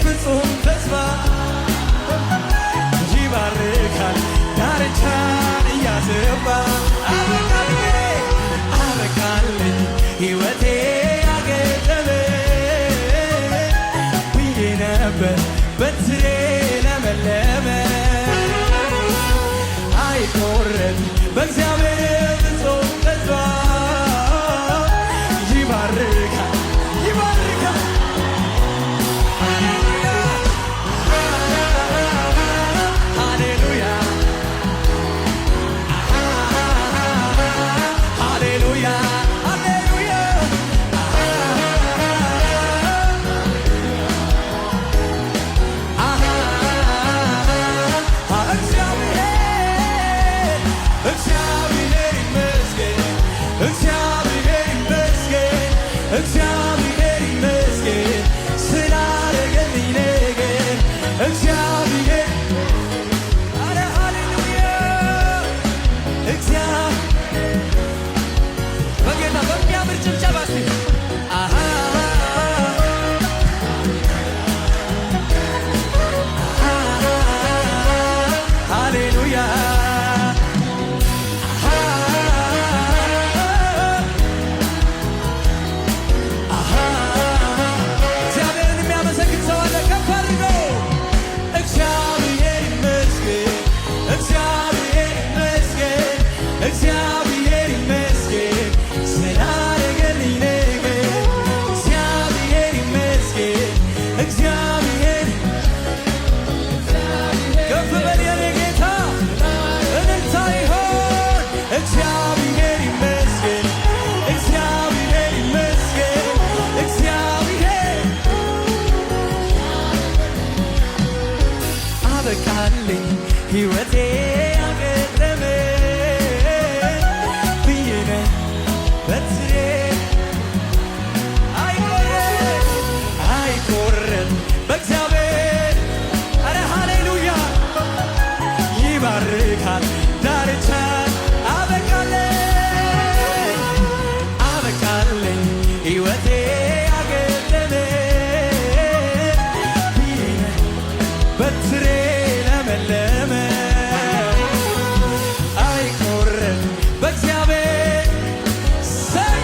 ፍጹም ተስፋ ይባርካል ዳርቻን እያሰፋ አበቃልኝ ሕይወቴ ያገጠመ ብዬ ነበር በትሬ ለመለመ አይቆረጥ በእግዚአብሔር ፍጹም ተስፋ ይባርካል ይባርካል ሃሌሉያ ሃሌሉያ ሃሌሉያ እግዚአብሔር ይመስገን እግዚአብሔር ይመስገን እግዚአብሔር ይመስገን ስላደረገልኝ ነገር እግዚአብሔር አረ ሃሌሉያ እግዚአብሔር በጌታ በሚያምር ጭብጨባ እስቲ ሃሌሉያ እግዚአብሔርን የሚያመሰግን ሰው አለ? ከፍ አድርጎ እግዚአብሔር ይመስገን እግዚአብሔር ይመስገን እግዚአብሔር ይመስገን ስላደረገልኝ ነገር እግዚአብሔር ይመስገን እግዚአብሔር ከፍ በል የኔ ጌታ እልልታ ይሆን እግዚአብሔር ይመስገን እግዚአብሔር ይመስገን እግዚአብሔር አበቃልኝ ሕይወቴ ያገጠመ ብዬ ነኝ በትሬ አይቆረጥ በእግዚአብሔር አረ ሃሌሉያ ይባርካል ዳርቻን አበቃልኝ ሕይወቴ ያገጠመ ብዬ ነኝ በትሬ ለመለመ አይቆረጥ በእግዚአብሔር ሰይ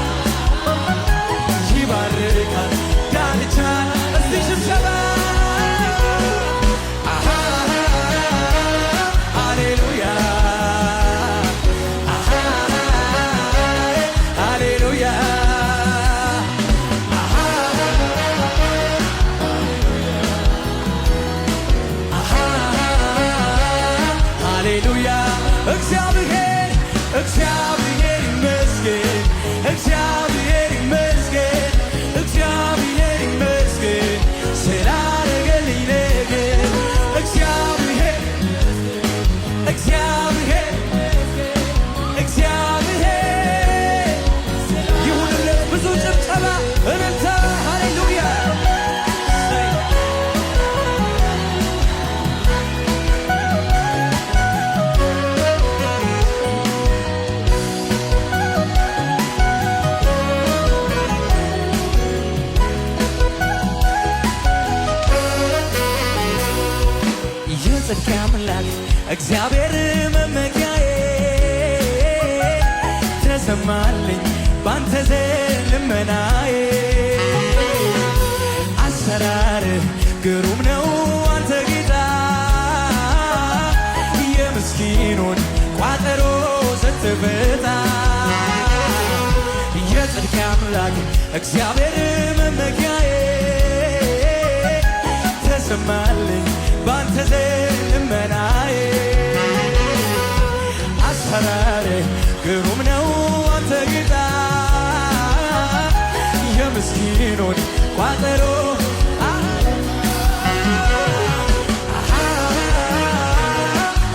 ይባርካል ዳርቻን እስቲ ሽብሸባ ሃሌሉያ ሃሌሉያ ሃሌሉያ እግዚአብሔር እግዚአብሔር ይመስገን እግዚአብሔር ይመስገን እግዚአብሔር ይመስገን ስላደረገልኝ ነገር እግዚአብሔር እግዚአብሔር እግዚአብሔር ይሁንለት ብዙ ጭብጨባ እልልታ ሃሌሉያ የጽድቅ አምላክ እግዚአብሔር መመኪያዬ ተሰማልኝ ባንተ ዘንድ ልመናዬ አሰራርህ ግሩም ነው አንተ ጌታ የምስኪኑን ቋጠሮ ስትፈታ የጽድቅ አምላክ እግዚአብሔር መመኪያዬ ተሰማልኝ ባንተ ዘንድ ልመናዬ አሰራርህ ግሩም ነው አንተ ጌታ የምስኪኑን ቋጠሮ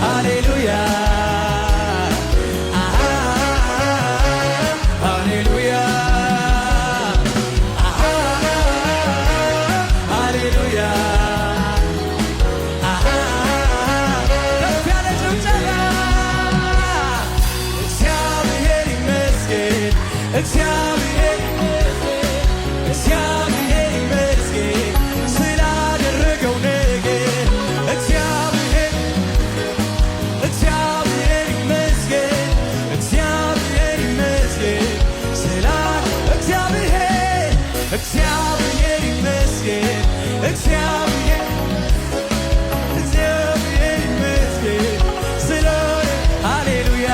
ሃሌሉያ ሃሌሉያ ሃሌሉያ ከፍ ያለ ጭብጨባ እግዚአብሔር ይመስገን እግዚአብሔር እግዚአብሔር ይመስገን እግዚአብሔር ይመስገን ስለሆነ ሃሌሉያ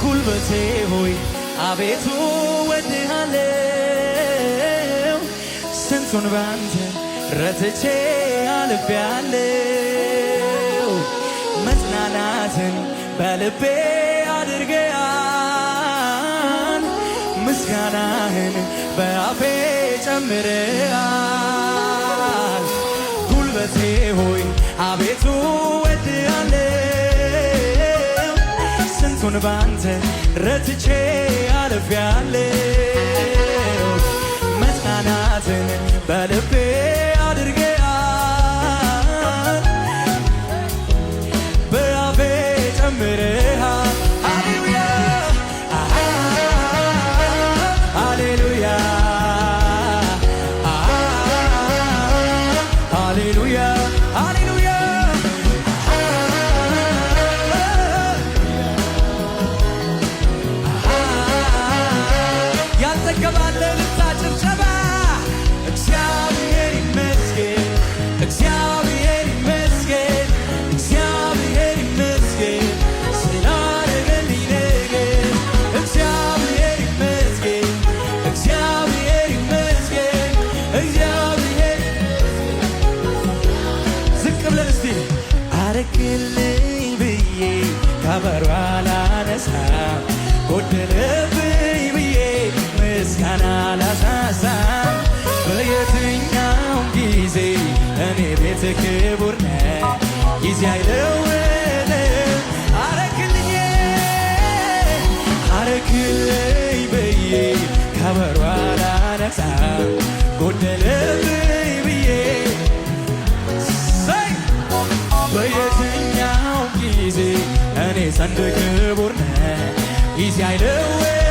ጉልበቴ ሆይ አቤቱ ወድሃለው ስንቱን ባንተ ረትቼ አልፌያለው መጽናናትን በልቤ አድርገሃል ምስጋናህን በአፌ ጨምረሃል ጉልበቴ ሆይ አቤቱ ወድሃለው ስንቱን ባንተ ረትቼ አልፌያለው መጽናናትን በልቤ አድርገሃል በአፌ ጨምረሃል ሃሌሉያ ሃሌሉያ ሃሌሉያ ሃሌሉያ ያልጠገባለ ልታ ጭብጨባ እግዚአብሔር ይመስገን እግዚአብሔር ይመስገን እግዚአብሔር ይመስገን ስላደረገልኝ ነገር እግዚአብሔር ይመስገን እግዚአብሔር ይመስገን እግዚአብሔር ዝቅ ብለን እስቲ አረክልኝ ብዬ ከበሮ አላነሳም ጎደለብኝ ብዬ ምስጋና አላሳሳም በየትኛውም ጊዜ እኔ ቤት ክቡር ነህ ጊዜ አይለውጥም አረክልኝ አረክልኝ ብዬ ከበሮ አላነሳም ጎደለብኝ ብዬ በየትኛውም ጊዜ እኔ ዘንድ ክቡር ነህ ጊዜ አይለውጥም